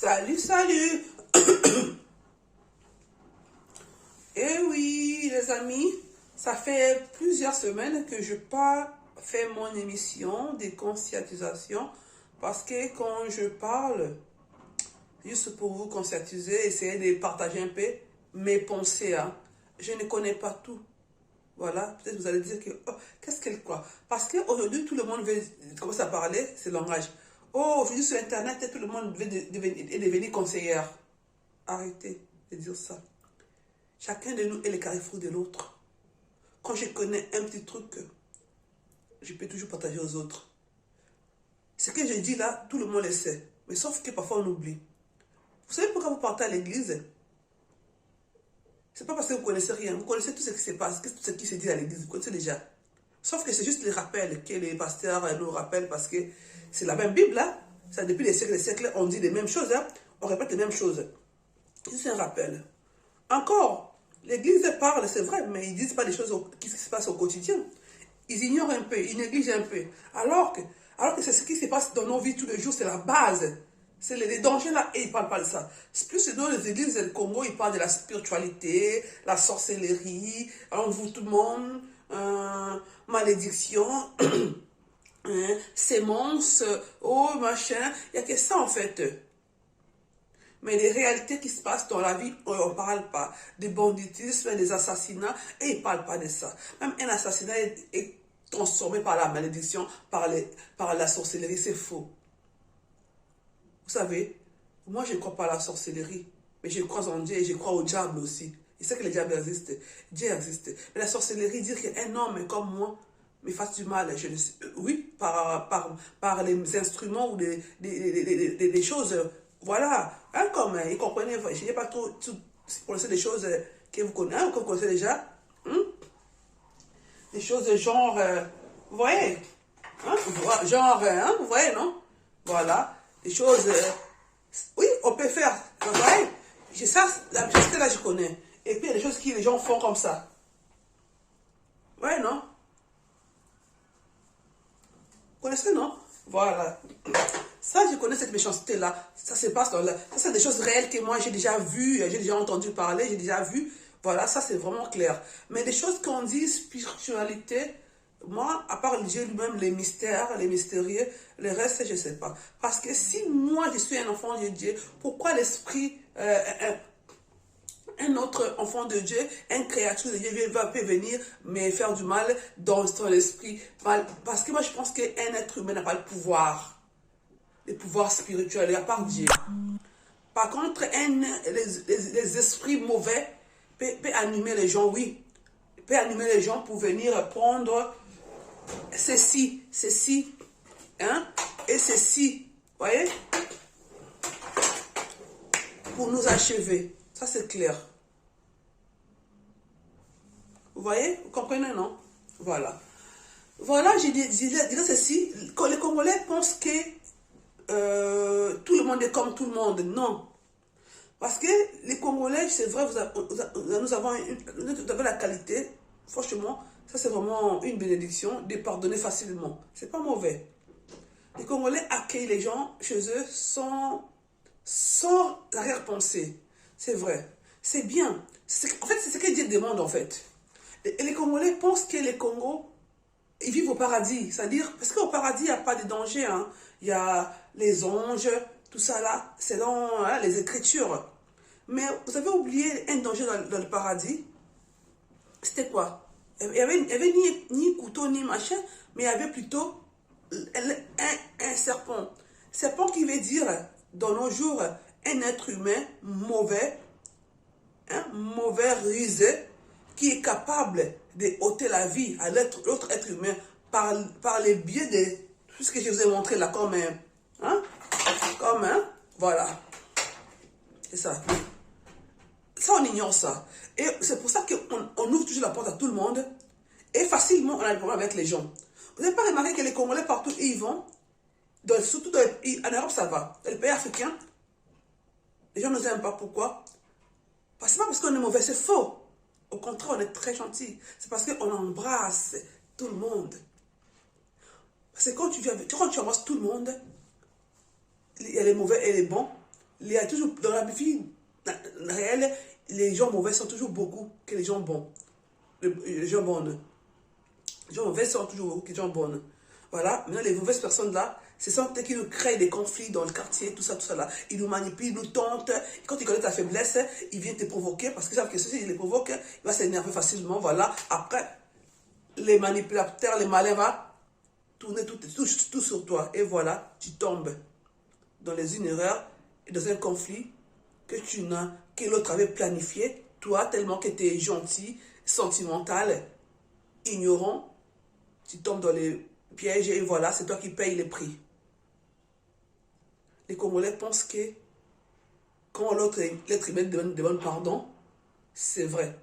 Salut, salut. Eh oui, les amis, ça fait plusieurs semaines que je n'ai pas fait mon émission de conscientisation parce que quand je parle, juste pour vous conscientiser, essayer de partager un peu mes pensées, hein. Je ne connais pas tout. Voilà, peut-être vous allez dire que, oh, qu'est-ce qu'elle croit? Parce qu'aujourd'hui, tout le monde veut commencer à parler ce langage. Oh, aujourd'hui sur Internet, tout le monde veut devenir conseillère. Arrêtez de dire ça. Chacun de nous est le carrefour de l'autre. Quand je connais un petit truc, je peux toujours partager aux autres. Ce que je dis là, tout le monde le sait. Mais sauf que parfois on oublie. Vous savez pourquoi vous partez à l'église? C'est pas parce que vous connaissez rien. Vous connaissez tout ce qui se passe, tout ce qui se dit à l'église. Vous connaissez déjà. Sauf que c'est juste les rappels que les pasteurs nous rappellent parce que c'est la même Bible là. Ça, depuis des siècles, on dit les mêmes choses. Hein? On répète les mêmes choses. C'est un rappel. Encore, l'église parle, c'est vrai, mais ils ne disent pas des choses qui se passent au quotidien. Ils ignorent un peu, ils négligent un peu. Alors que c'est ce qui se passe dans nos vies tous les jours, c'est la base. C'est les dangers là, et ils ne parlent pas de ça. Plus dans les églises du Congo, ils parlent de la spiritualité, la sorcellerie, vous tout le monde, malédiction, sémence, oh machin. Il n'y a que ça en fait. Mais les réalités qui se passent dans la vie, on ne parle pas. Des banditismes, des assassinats, et ils ne parlent pas de ça. Même un assassinat est transformé par la malédiction, par la sorcellerie, c'est faux. Vous savez, moi je ne crois pas à la sorcellerie, mais je crois en Dieu et je crois au diable aussi. Je sais que le diable existe, Dieu existe. Mais la sorcellerie, dire qu'un homme comme moi me fasse du mal, je ne sais, oui, par les instruments ou des choses, voilà, hein, comme, ils comprenaient, je n'ai pas tout pour des choses que vous connaissez déjà, hein? Des choses de genre, vous voyez, hein? Genre, hein, vous voyez, non? Voilà, des choses, oui, on peut faire, vous voyez, ça, la chose que là je connais. Et puis il y a des choses que les gens font comme ça. Ouais, non? Vous connaissez, non? Voilà. Ça, je connais cette méchanceté-là. Ça se passe dans ça, c'est des choses réelles que moi j'ai déjà vues, j'ai déjà entendu parler, j'ai déjà vu. Voilà, ça c'est vraiment clair. Mais des choses qu'on dit, spiritualité, moi, à part Dieu lui-même, les mystères, les mystérieux, le reste, je ne sais pas. Parce que si moi je suis un enfant de Dieu, pourquoi l'esprit, un autre enfant de Dieu, un créature de Dieu peut venir me faire du mal dans son esprit? Parce que moi je pense qu'un être humain n'a pas le pouvoir spirituel, à part Dieu. Par contre, les esprits mauvais peuvent animer les gens, oui. Peut animer les gens pour venir prendre ceci, hein, et ceci, vous voyez, pour nous achever. Ça, c'est clair. Vous voyez? Vous comprenez, non? Voilà. Voilà, je dirais ceci. Quand les Congolais pensent que tout le monde est comme tout le monde. Non. Parce que les Congolais, c'est vrai, nous avons la qualité, franchement, ça c'est vraiment une bénédiction, de pardonner facilement. C'est pas mauvais. Les Congolais accueillent les gens chez eux sans arrière-pensée. C'est vrai. C'est bien. En fait, c'est ce que Dieu demande, en fait. Et les Congolais pensent que les Congos, ils vivent au paradis. C'est-à-dire, parce qu'au paradis, il n'y a pas de danger. Hein. Il y a les anges, tout ça là, c'est dans les Écritures. Mais vous avez oublié un danger dans le paradis. C'était quoi? Il n'y avait ni couteau, ni machin, mais il y avait plutôt un serpent. Serpent qui veut dire, dans nos jours, un être humain mauvais, mauvais, rusé, qui est capable de ôter la vie à l'autre être humain par les biais de tout ce que je vous ai montré là, voilà. C'est ça. Ça, on ignore ça. Et c'est pour ça qu'on ouvre toujours la porte à tout le monde. Et facilement, on a des problèmes avec les gens. Vous n'avez pas remarqué que les Congolais, partout où ils vont, surtout en Europe, ça va. Dans les pays africains, les gens ne nous aiment pas. Pourquoi? C'est pas parce qu'on est mauvais, c'est faux. Au contraire, on est très gentil. C'est parce qu'on embrasse tout le monde. Parce que quand tu embrasses tout le monde, il y a les mauvais et les bons. Il y a toujours, dans la vie réelle, les gens mauvais sont toujours beaucoup que les gens bons. Les gens bonnes. Les gens mauvais sont toujours beaucoup que les gens bonnes. Voilà. Maintenant, les mauvaises personnes là, ce sont peut-être qui nous créent des conflits dans le quartier, tout ça là. Ils nous manipulent, ils nous tentent. Quand ils connaissent ta faiblesse, ils viennent te provoquer parce qu'ils savent que si ils les provoquent, il va s'énerver facilement. Voilà. Après, les manipulateurs, les malins vont tourner tout sur toi. Et voilà, tu tombes dans une erreur et dans un conflit que l'autre avait planifié. Toi, tellement que tu es gentil, sentimental, ignorant, tu tombes dans les pièges et voilà, c'est toi qui payes les prix. Les Congolais pensent que quand l'être humain demande pardon, c'est vrai.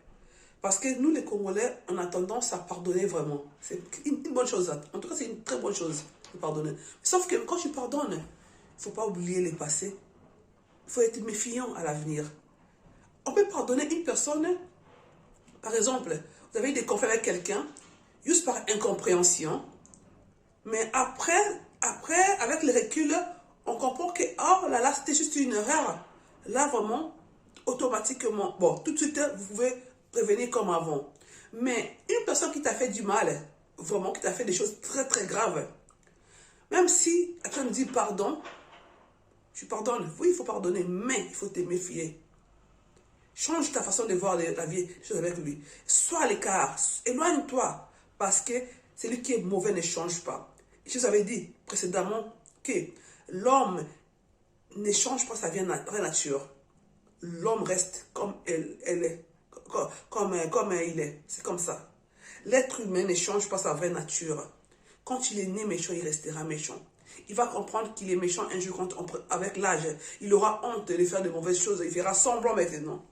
Parce que nous, les Congolais, on a tendance à pardonner vraiment. C'est une bonne chose. En tout cas, c'est une très bonne chose de pardonner. Sauf que quand tu pardonnes, il ne faut pas oublier le passé. Il faut être méfiant à l'avenir. On peut pardonner une personne, par exemple, vous avez eu des conflits avec quelqu'un, juste par incompréhension, mais après, avec le recul, on comprend que, oh là là, c'était juste une erreur. Là, vraiment, automatiquement, bon, tout de suite, vous pouvez revenir comme avant. Mais une personne qui t'a fait du mal, vraiment, qui t'a fait des choses très, très graves, même si, après, on me dit pardon, tu pardonnes. Oui, il faut pardonner, mais il faut te méfier. Change ta façon de voir la vie, les choses avec lui. Sois à l'écart, éloigne-toi, parce que celui qui est mauvais ne change pas. Je vous avais dit précédemment que l'homme ne change pas sa vraie nature. L'homme reste comme elle est, comme il est. C'est comme ça. L'être humain ne change pas sa vraie nature. Quand il est né méchant, il restera méchant. Il va comprendre qu'il est méchant un jour avec l'âge. Il aura honte de faire de mauvaises choses. Il fera semblant maintenant.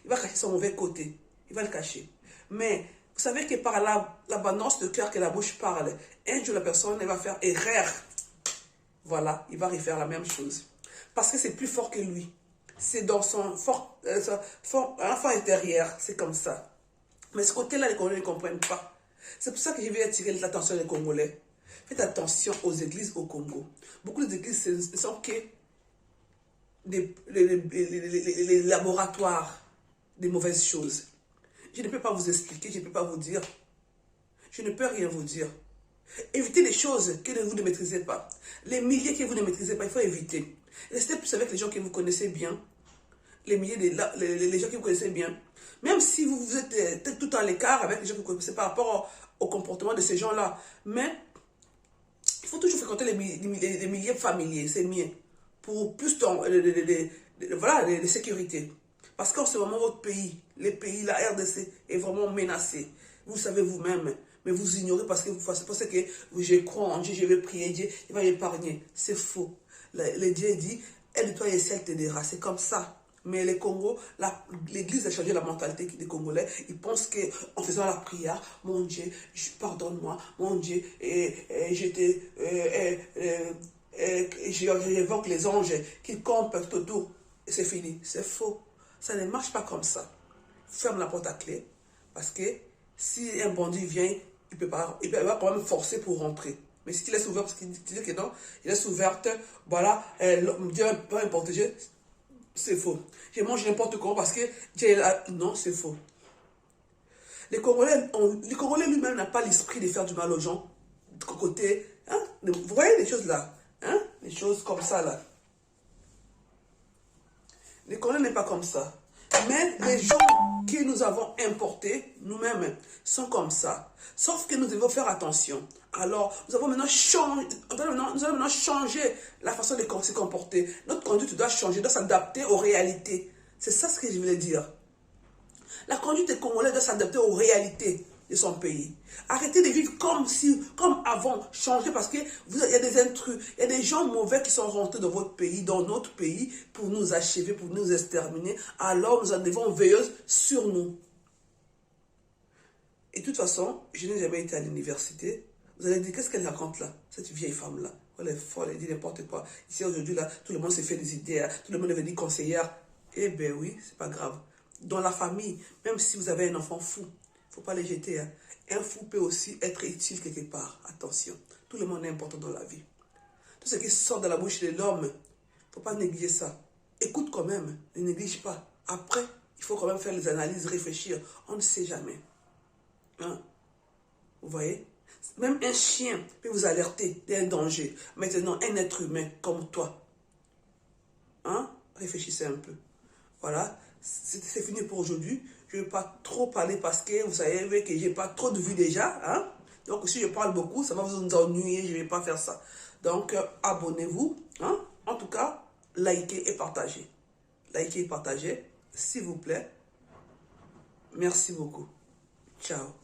Il va cacher son mauvais côté. Il va le cacher. Mais vous savez que par l'abondance de cœur que la bouche parle, un jour la personne elle va faire erreur. Voilà, il va refaire la même chose. Parce que c'est plus fort que lui. C'est dans son fort intérieur. C'est comme ça. Mais ce côté-là, les Congolais ne comprennent pas. C'est pour ça que je vais attirer l'attention des Congolais. Faites attention aux églises au Congo. Beaucoup d'églises ne sont que les laboratoires des mauvaises choses. Je ne peux pas vous expliquer, je ne peux pas vous dire. Je ne peux rien vous dire. Évitez les choses que vous ne maîtrisez pas. Les milliers que vous ne maîtrisez pas, il faut éviter. Restez plus avec les gens que vous connaissez bien. Les gens que vous connaissez bien. Même si vous êtes tout à l'écart avec les gens que vous connaissez par rapport au comportement de ces gens-là. Mais il faut toujours fréquenter les milliers familiers, c'est mieux. Pour plus de sécurité. Parce qu'en ce moment, votre pays, la RDC, est vraiment menacé. Vous le savez vous-même, mais vous ignorez parce que vous pensez que je crois en Dieu, je vais prier Dieu, il va m'épargner. C'est faux. Le Dieu dit, aide-toi et ciel t'aidera. C'est comme ça. Mais les Congo, l'Église a changé la mentalité des Congolais. Ils pensent qu'en faisant la prière, mon Dieu, pardonne-moi, mon Dieu, j'évoque les anges qui campent autour. Et c'est fini. C'est faux. Ça ne marche pas comme ça. Ferme la porte à clé. Parce que si un bandit vient, il va quand même forcer pour rentrer. Mais si tu laisses ouvert, parce qu'il dit que non, il laisse ouverte, voilà, Dieu va me protéger. C'est faux. Je mange n'importe quoi parce que Dieu est là. Non, c'est faux. Les Congolais lui-même n'ont pas l'esprit de faire du mal aux gens. De côté, hein? Vous voyez les choses là, hein? Les choses comme ça là. Les Congolais n'est pas comme ça. Mais les gens que nous avons importés, nous-mêmes, sont comme ça. Sauf que nous devons faire attention. Alors, nous allons maintenant changer la façon de se comporter. Notre conduite doit changer, doit s'adapter aux réalités. C'est ça ce que je voulais dire. La conduite des Congolais doit s'adapter aux réalités de son pays. Arrêtez de vivre comme avant. Changez parce qu'il y a des intrus, il y a des gens mauvais qui sont rentrés dans votre pays, dans notre pays, pour nous achever, pour nous exterminer. Alors nous en devons veiller sur nous. Et de toute façon, je n'ai jamais été à l'université. Vous allez dire, qu'est-ce qu'elle raconte là, cette vieille femme-là? Elle est folle, elle dit n'importe quoi. Ici aujourd'hui, là, tout le monde s'est fait des idées, hein. Tout le monde est venu conseillère. Eh bien oui, c'est pas grave. Dans la famille, même si vous avez un enfant fou, il ne faut pas les jeter. Hein. Un fou peut aussi être utile quelque part. Attention, tout le monde est important dans la vie. Tout ce qui sort de la bouche de l'homme, il ne faut pas négliger ça. écoute quand même, ne néglige pas. Après, il faut quand même faire les analyses, réfléchir. On ne sait jamais. Hein? Vous voyez? Même un chien peut vous alerter d'un danger. Maintenant, un être humain comme toi, hein? Réfléchissez un peu. Voilà, c'est fini pour aujourd'hui. Je ne vais pas trop parler parce que vous savez que je n'ai pas trop de vues déjà. Hein? Donc, si je parle beaucoup, ça va vous ennuyer. Je ne vais pas faire ça. Donc, abonnez-vous. Hein? En tout cas, likez et partagez. Likez et partagez, s'il vous plaît. Merci beaucoup. Ciao.